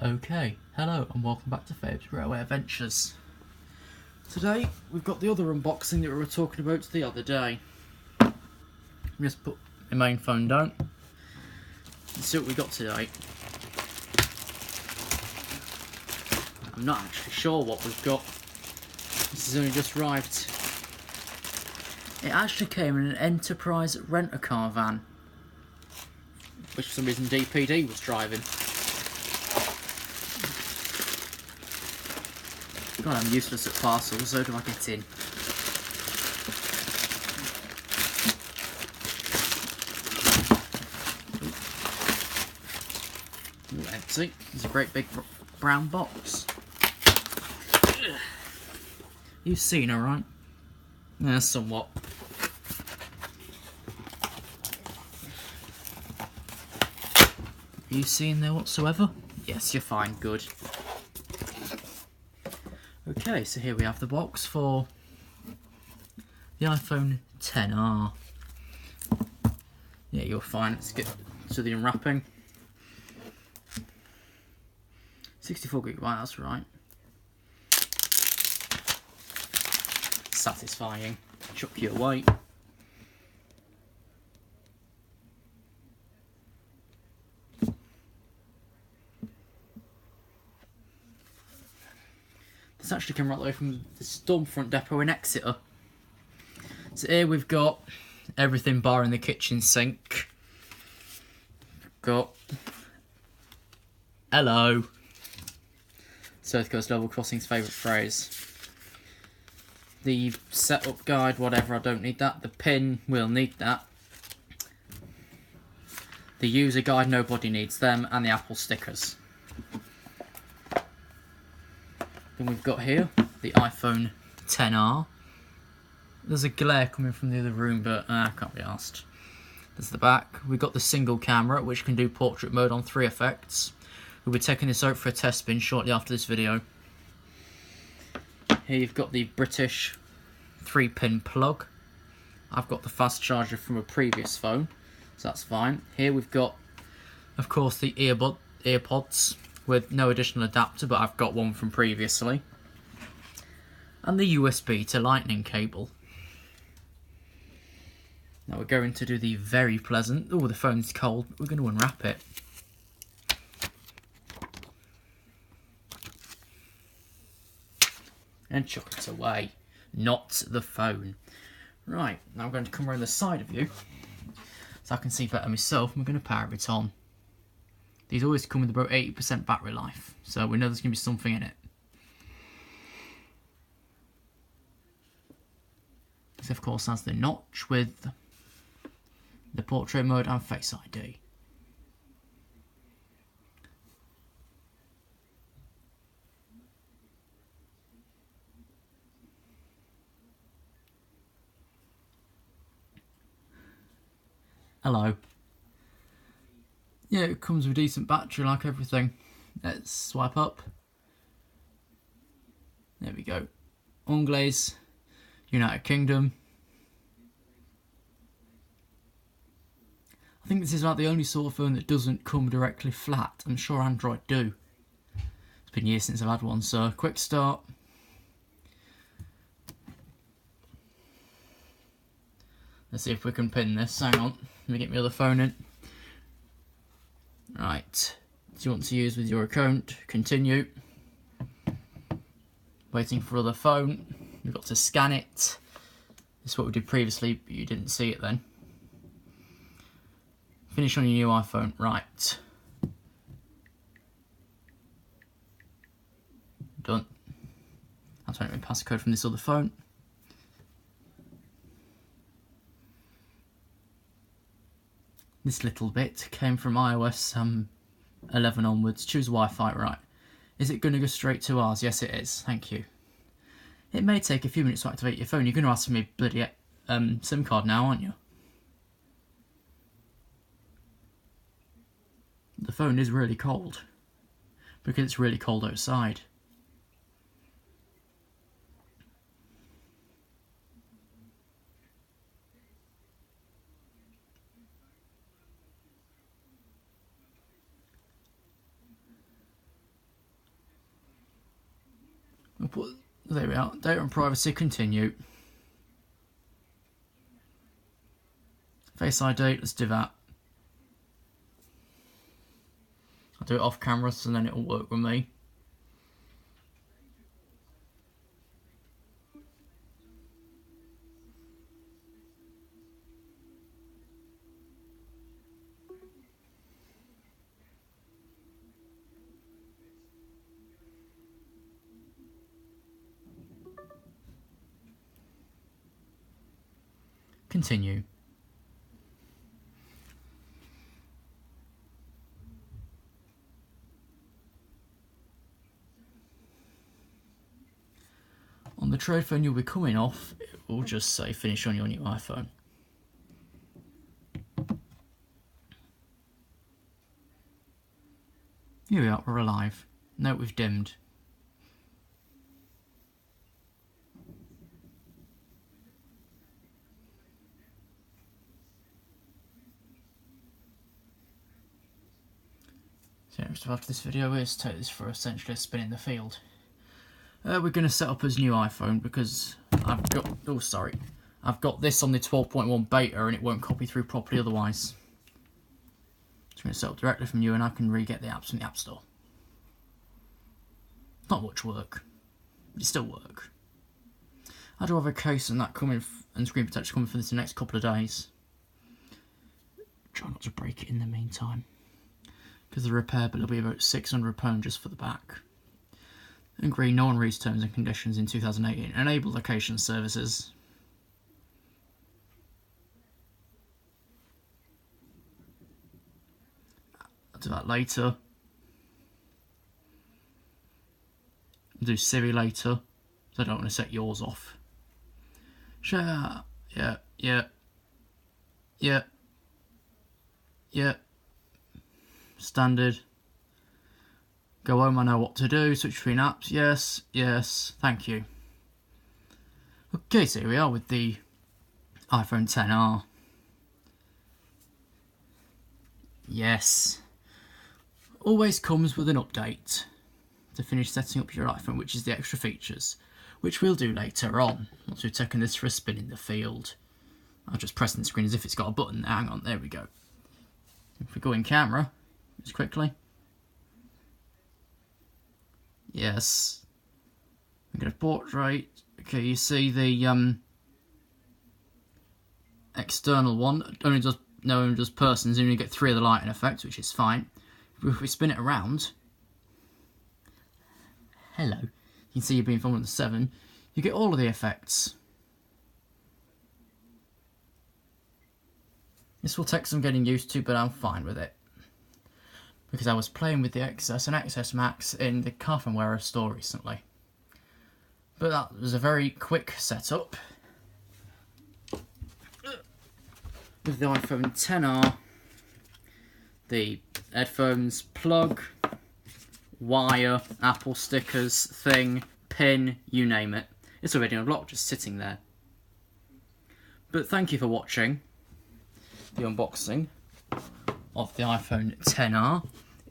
Okay, hello and welcome back to Fabe's Railway Adventures. Today we've got the other unboxing that we were talking about the other day. Just put my main phone down and see what we got today. I'm not actually sure what we've got. This has only just arrived. It actually came in an Enterprise rent-a-car van, which for some reason DPD was driving. God, I'm useless at parcels. How do I get in? Ooh, empty. There's a great big brown box. You've seen her, right? Yeah, somewhat. Are you seeing there whatsoever? Yes, you're fine. Good. Okay, so here we have the box for the iPhone XR. Yeah, you're fine. Let's get to the unwrapping. 64GB, that's right. Satisfying. Chuck you away. This actually came right away from the Stormfront depot in Exeter. So here we've got everything barring the kitchen sink. Got hello. South Coast Level Crossing's favourite phrase. The setup guide, whatever, I don't need that. The pin, we'll need that. The user guide, nobody needs them. And the Apple stickers. Then we've got here the iPhone XR. There's a glare coming from the other room, but I can't be asked. There's the back. We've got the single camera, which can do portrait mode on 3 effects. We'll be taking this out for a test spin shortly after this video. Here you've got the British 3-pin plug. I've got the fast charger from a previous phone, so that's fine. Here we've got, of course, the earpods with no additional adapter, but I've got one from previously. And the USB to Lightning cable. Now we're going to do the very pleasant, oh, the phone's cold, but we're going to unwrap it. And chuck it away. Not the phone. Right, now I'm going to come around the side of you, so I can see better myself, and we're going to power it on. These always come with about 80% battery life, so we know there's going to be something in it. This of course has the notch with the portrait mode and Face ID. Hello. Yeah, it comes with decent battery like everything. Let's swipe up. There we go. Unglaze, United Kingdom. I think this is like the only sort of phone that doesn't come directly flat. I'm sure Android do. It's been years since I've had one, so quick start. Let's see if we can pin this. Hang on, let me get my other phone in. Right, do you want to use with your account? Continue. Waiting for other phone. We've got to scan it. This is what we did previously, but you didn't see it then. Finish on your new iPhone. Right. Done. That's when we passcode from this other phone. This little bit came from iOS 11 onwards. Choose Wi-Fi, right. Is it going to go straight to ours? Yes, it is. Thank you. It may take a few minutes to activate your phone. You're going to ask for me bloody SIM card now, aren't you? The phone is really cold. Because it's really cold outside. There we are. Data and privacy, continue. Face ID, let's do that. I'll do it off camera so then it'll work with me. Continue. On the trade phone you'll be coming off, it will just say finish on your new iPhone. Here we are, we're alive. Note we've dimmed. So next step after this video is take this for essentially a spin in the field. We're going to set up as new iPhone because I've got this on the 12.1 beta and it won't copy through properly otherwise. It's going to set up directly from you and I can re-get the apps from the App Store. Not much work, but it still work. I do have a case and that coming and screen protector coming for this in the next couple of days. Try not to break it in the meantime. Because the repair bill will be about £600 just for the back. Agree, no one reads terms and conditions in 2018. Enable location services. I'll do that later. I'll do Siri later. So I don't want to set yours off. Share. Yeah. Standard. Go home, I know what to do. Switch between apps. Yes. Thank you. Okay, so here we are with the iPhone XR. Yes. Always comes with an update to finish setting up your iPhone, which is the extra features, which we'll do later on once we've taken this for a spin in the field. I'll just press on the screen as if it's got a button. Hang on, there we go. If we go in camera, just quickly. Yes. We get a portrait. Okay, you see the external one. Only does persons. You only get 3 of the lighting effects, which is fine. If we spin it around, hello. You can see you're being filmed with the 7. You get all of the effects. This will take some getting used to, but I'm fine with it. Because I was playing with the XS and XS Max in the Carphone Wearer store recently. But that was a very quick setup. With the iPhone XR, the headphones, plug, wire, Apple stickers, thing, pin, you name it. It's already unlocked, just sitting there. But thank you for watching the unboxing of the iPhone XR.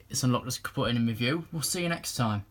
It's unlocked, just put in a review. We'll see you next time.